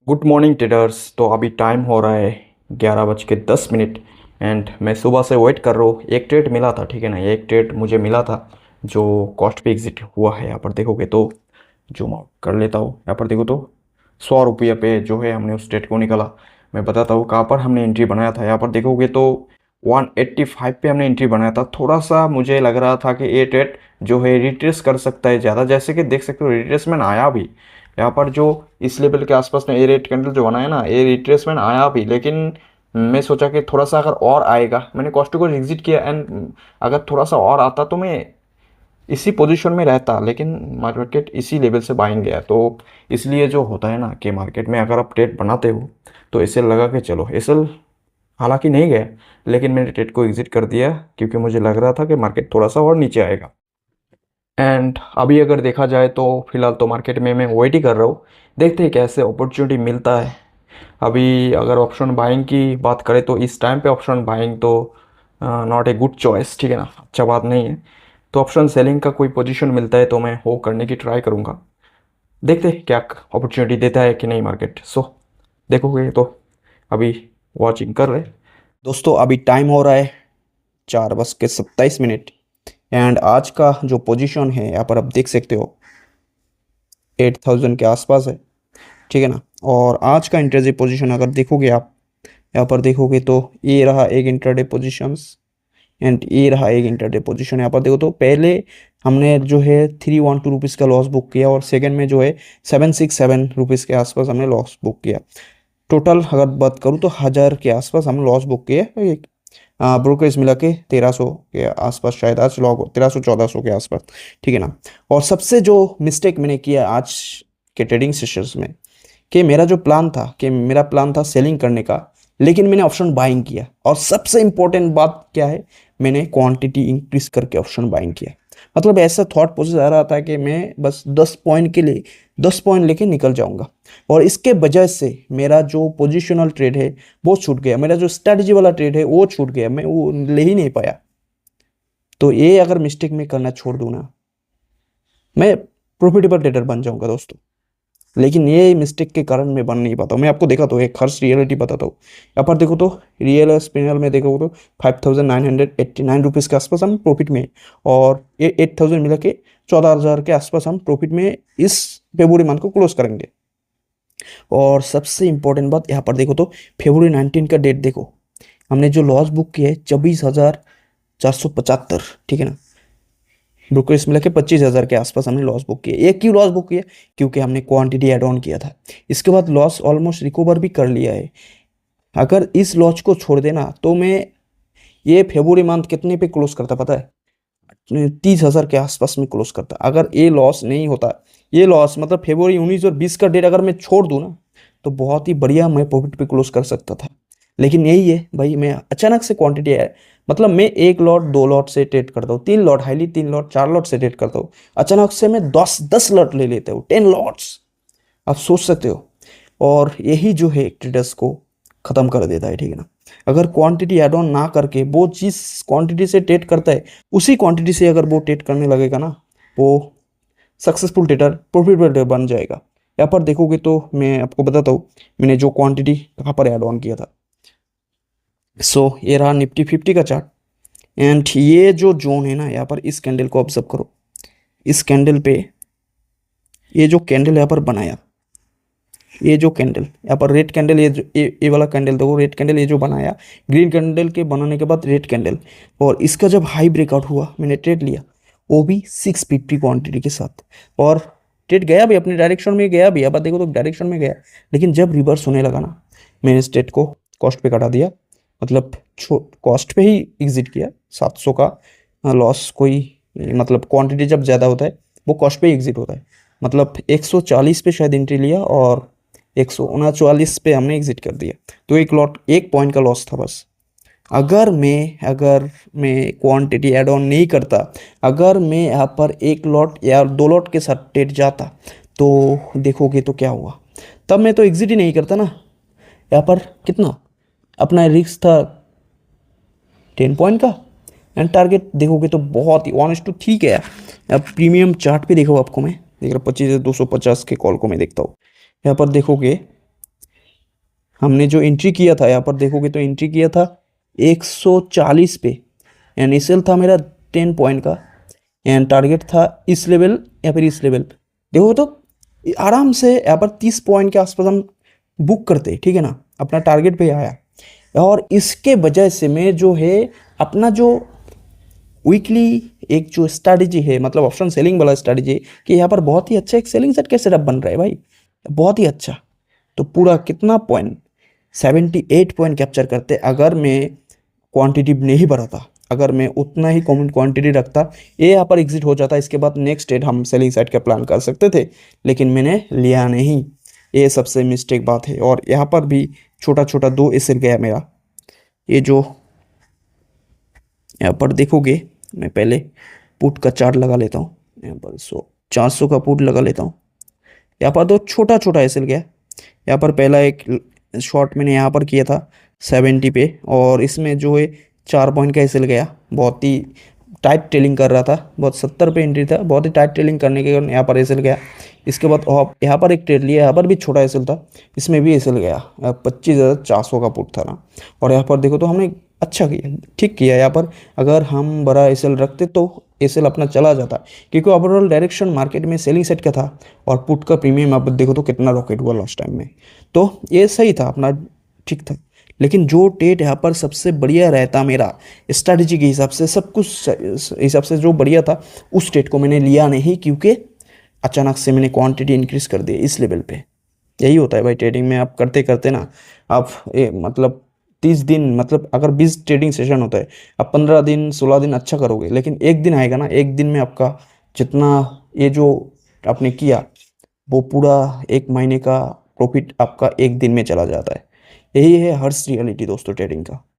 Good morning traders. तो अभी time हो रहा है 11:10। एंड मैं सुबह से वेट कर रहा हूँ। एक ट्रेड मिला था, ठीक है ना, एक ट्रेड मुझे मिला था जो कॉस्ट पे एग्जिट हुआ है। यहाँ पर देखोगे तो जूम आउट कर लेता हूँ। यहाँ पर देखो तो 100 रुपये पे जो है हमने उस ट्रेड को निकाला। मैं बताता हूँ कहाँ पर हमने एंट्री बनाया था। यहाँ पर देखोगे तो 185 पे हमने एंट्री बनाया था। थोड़ा सा मुझे लग रहा था कि ये ट्रेड जो है रिट्रेस कर सकता है ज़्यादा, जैसे कि देख सकते हो रिट्रेसमेंट आया भी। यहाँ पर जो इस लेवल के आसपास में ए रेट कैंडल जो बनाया ना, ये रिट्रेसमेंट आया भी, लेकिन मैं सोचा कि थोड़ा सा अगर और आएगा, मैंने कॉस्ट को एग्जिट किया। एंड अगर थोड़ा सा और आता तो मैं इसी पोजीशन में रहता, लेकिन मार्केट इसी लेवल से बाइंग गया। तो इसलिए जो होता है ना कि मार्केट में अगर आप ट्रेड बनाते हो तो ऐसे लगा के चलो। ऐसे हालांकि नहीं गया, लेकिन मैंने ट्रेड को एग्जिट कर दिया क्योंकि मुझे लग रहा था कि मार्केट थोड़ा सा और नीचे आएगा। एंड अभी अगर देखा जाए तो फिलहाल तो मार्केट में मैं वेट ही कर रहा हूँ, देखते हैं कैसे अपॉर्चुनिटी मिलता है। अभी अगर ऑप्शन बाइंग की बात करें तो इस टाइम पे ऑप्शन बाइंग तो नॉट ए गुड चॉइस, ठीक है ना, अच्छा बात नहीं है। तो ऑप्शन सेलिंग का कोई पोजीशन मिलता है तो मैं वो करने की ट्राई करूँगा। देखते हैं क्या अपॉर्चुनिटी देता है कि नहीं मार्केट। सो देखोगे तो अभी वॉचिंग कर रहे। दोस्तों अभी टाइम हो रहा है 4:27। एंड आज का जो पोजीशन है यहाँ पर आप देख सकते हो 8000 के आसपास है, ठीक है ना। और आज का इंट्राडे पोजीशन अगर देखोगे आप, यहाँ पर देखोगे तो ये रहा एक इंट्राडे पोजीशंस एंड ये रहा एक इंट्राडे पोजीशन। यहाँ पर देखो तो पहले हमने जो है 312 रुपीज़ का लॉस बुक किया और सेकंड में जो है 767 रुपीज़ के आसपास हमने लॉस बुक किया। टोटल अगर बात करूँ तो 1000 के आसपास हमने लॉस बुक किया। ब्रोकरेज मिला के 1300 के आसपास, शायद आज लॉग 1300-1400 के आसपास, ठीक है ना। और सबसे जो मिस्टेक मैंने किया आज के ट्रेडिंग सेशंस में, कि मेरा प्लान था सेलिंग करने का, लेकिन मैंने ऑप्शन बाइंग किया। और सबसे इंपॉर्टेंट बात क्या है, मैंने क्वांटिटी इंक्रीज करके ऑप्शन बाइंग किया। मतलब ऐसा थॉट प्रोसेस आ रहा था कि मैं बस 10 पॉइंट के लिए 10 पॉइंट लेके निकल जाऊंगा। और इसके वजह से मेरा जो पोजिशनल ट्रेड है वो छूट गया, मेरा जो स्ट्रैटेजी वाला ट्रेड है वो छूट गया, मैं वो ले ही नहीं पाया। तो ये अगर मिस्टेक मैं करना छोड़ दूँ ना, मैं प्रॉफिटेबल ट्रेडर बन जाऊंगा दोस्तों। लेकिन ये मिस्टेक के कारण मैं बन नहीं पाता हूँ। मैं आपको देखा तो एक हर्ष रियलिटी बताता हूँ। यहाँ पर देखो तो रियल स्पिनल में देखो तो 5989 रुपीज़ के आसपास हम प्रॉफिट में, और ये 8000 मिला के 14000 के आसपास हम प्रॉफिट में इस फेब्रुवरी मंथ को क्लोज करेंगे। और सबसे इंपॉर्टेंट बात यहाँ पर देखो तो फेब्रुवरी 19 का डेट देखो, हमने जो लॉस बुक किया है 24,475, ठीक है ना। ब्रोकरेज मिला के 25,000 के आसपास हमने लॉस बुक किया। ये क्यों लॉस बुक किया? क्योंकि हमने क्वांटिटी ऐड ऑन किया था। इसके बाद लॉस ऑलमोस्ट रिकवर भी कर लिया है। अगर इस लॉस को छोड़ देना तो मैं ये फेब्रुवरी मंथ कितने पे क्लोज करता पता है? 30,000 के आसपास में क्लोज करता। अगर ये लॉस नहीं होता, ये लॉस मतलब फेब्रुवरी 19 और 20 का डेट अगर मैं छोड़ दूँ ना, तो बहुत ही बढ़िया मैं प्रॉफिट पे क्लोज कर सकता था। लेकिन यही है भाई, मैं अचानक से क्वांटिटी है, मतलब मैं 1 लॉट 2 लॉट से ट्रेड करता हूँ, 3 लॉट हाईली 3 लॉट 4 लॉट से ट्रेड करता हूँ। अचानक से मैं 10 लॉट ले लेता हूँ, 10 लॉट्स। आप सोच सकते हो। और यही जो है ट्रेडर्स को ख़त्म कर देता है, ठीक है ना। अगर क्वांटिटी ऐड ऑन ना करके वो जिस क्वांटिटी से ट्रेड करता है उसी क्वांटिटी से अगर वो ट्रेड करने लगेगा ना, वो सक्सेसफुल ट्रेडर प्रॉफिटेबल ट्रेडर बन जाएगा। यहाँ पर देखोगे तो मैं आपको बताता हूँ मैंने जो क्वांटिटी कहाँ पर ऐड ऑन किया था। ये रहा निफ्टी 50 का चार्ट। एंड ये जो जोन है ना, यहाँ पर इस कैंडल को ऑब्जर्व करो। इस कैंडल पे ये जो कैंडल यहाँ पर बनाया, ये जो कैंडल यहाँ पर रेड कैंडल, ये वाला कैंडल देखो, रेड कैंडल ये जो बनाया, ग्रीन कैंडल के बनाने के बाद रेड कैंडल, और इसका जब हाई ब्रेकआउट हुआ मैंने ट्रेड लिया, वो भी 650 क्वांटिटी के साथ। और ट्रेड गया भी अपने डायरेक्शन में, गया भी, अब देखो तो डायरेक्शन में गया। लेकिन जब रिवर्स होने लगा ना, मैंने इस ट्रेड को कॉस्ट पे कटा दिया। मतलब कॉस्ट पे ही एग्जिट किया। 700 का लॉस कोई, मतलब क्वांटिटी जब ज़्यादा होता है वो कॉस्ट पे एग्जिट होता है। मतलब 140 पे शायद एंट्री लिया और 139 पे हमने एग्जिट कर दिया। तो एक पॉइंट का लॉस था बस। अगर मैं क्वांटिटी ऐड ऑन नहीं करता, अगर मैं यहाँ पर 1 लॉट या 2 लॉट के साथ ट्रेड जाता, तो देखोगे तो क्या हुआ, तब मैं तो एग्जिट ही नहीं करता ना। यहाँ पर कितना अपना रिस्क था 10 पॉइंट का, एंड टारगेट देखोगे तो बहुत ही ऑनेस्ट टू ठीक है। अब प्रीमियम चार्ट पे देखो, आपको मैं देख रहा 25,250 के कॉल को मैं देखता हूँ। यहाँ पर देखोगे हमने जो एंट्री किया था यहाँ पर देखोगे तो एंट्री किया था 140 पे, एंड एसएल था मेरा 10 पॉइंट का, एंड टारगेट था इस लेवल या फिर इस लेवल। देखो तो आराम से यहाँ पर 30 पॉइंट के आसपास हम बुक करते, ठीक है ना, अपना टारगेट पे आया। और इसके वजह से मैं जो है अपना जो वीकली एक जो स्ट्रैटेजी है, मतलब ऑप्शन सेलिंग वाला स्ट्रैटेजी, कि यहाँ पर बहुत ही अच्छा एक सेलिंग सेट का सेटअप बन रहा है भाई, बहुत ही अच्छा। तो पूरा कितना पॉइंट, 78 पॉइंट कैप्चर करते अगर मैं क्वांटिटी नहीं बढ़ाता, अगर मैं उतना ही कॉमन क्वांटिटी रखता, ये यहाँ पर एग्जिट हो जाता। इसके बाद नेक्स्ट डेट हम सेलिंग साइड का प्लान कर सकते थे, लेकिन मैंने लिया नहीं, ये सबसे मिस्टेक बात है। और यहाँ पर भी छोटा छोटा 2 एसएल गया मेरा। ये जो यहाँ पर देखोगे, मैं पहले पुट का चार्ट लगा लेता हूँ, यहाँ पर 400 का पुट लगा लेता हूँ। यहाँ पर तो छोटा छोटा एसएल गया। यहाँ पर पहला एक शॉट मैंने यहाँ पर किया था 70 पे, और इसमें जो है 4 पॉइंट का एसएल गया। बहुत ही टाइट टेलिंग कर रहा था, बहुत 70 पे एंट्री था, बहुत ही टाइट टेलिंग करने के कारण यहाँ पर एसएल गया। इसके बाद यहाँ पर एक ट्रेड लिया, यहाँ पर भी छोटा एसएल था, इसमें भी एसएल गया। 25,400 का पुट था ना। और यहाँ पर देखो तो हमने अच्छा किया, ठीक किया। यहाँ पर अगर हम बड़ा एसएल रखते तो एसएल अपना चला जाता, क्योंकि ओवरऑल डायरेक्शन मार्केट में सेलिंग सेट का था। और पुट का प्रीमियम आप देखो तो कितना रॉकेट हुआ लास्ट टाइम में, तो ये सही था अपना, ठीक था। लेकिन जो ट्रेड यहाँ पर सबसे बढ़िया रहता मेरा स्ट्रैटेजी के हिसाब से, सब कुछ हिसाब से जो बढ़िया था, उस ट्रेड को मैंने लिया नहीं, क्योंकि अचानक से मैंने क्वांटिटी इंक्रीज कर दी इस लेवल पे। यही होता है भाई ट्रेडिंग में, आप करते करते ना, आप मतलब 30 दिन, मतलब अगर 20 ट्रेडिंग सेशन होता है, आप 15 दिन 16 दिन अच्छा करोगे, लेकिन एक दिन आएगा ना, एक दिन में आपका जितना ये जो आपने किया, वो पूरा एक महीने का प्रॉफिट आपका एक दिन में चला जाता है। यही है हर्ष रियलिटी दोस्तों ट्रेडिंग का।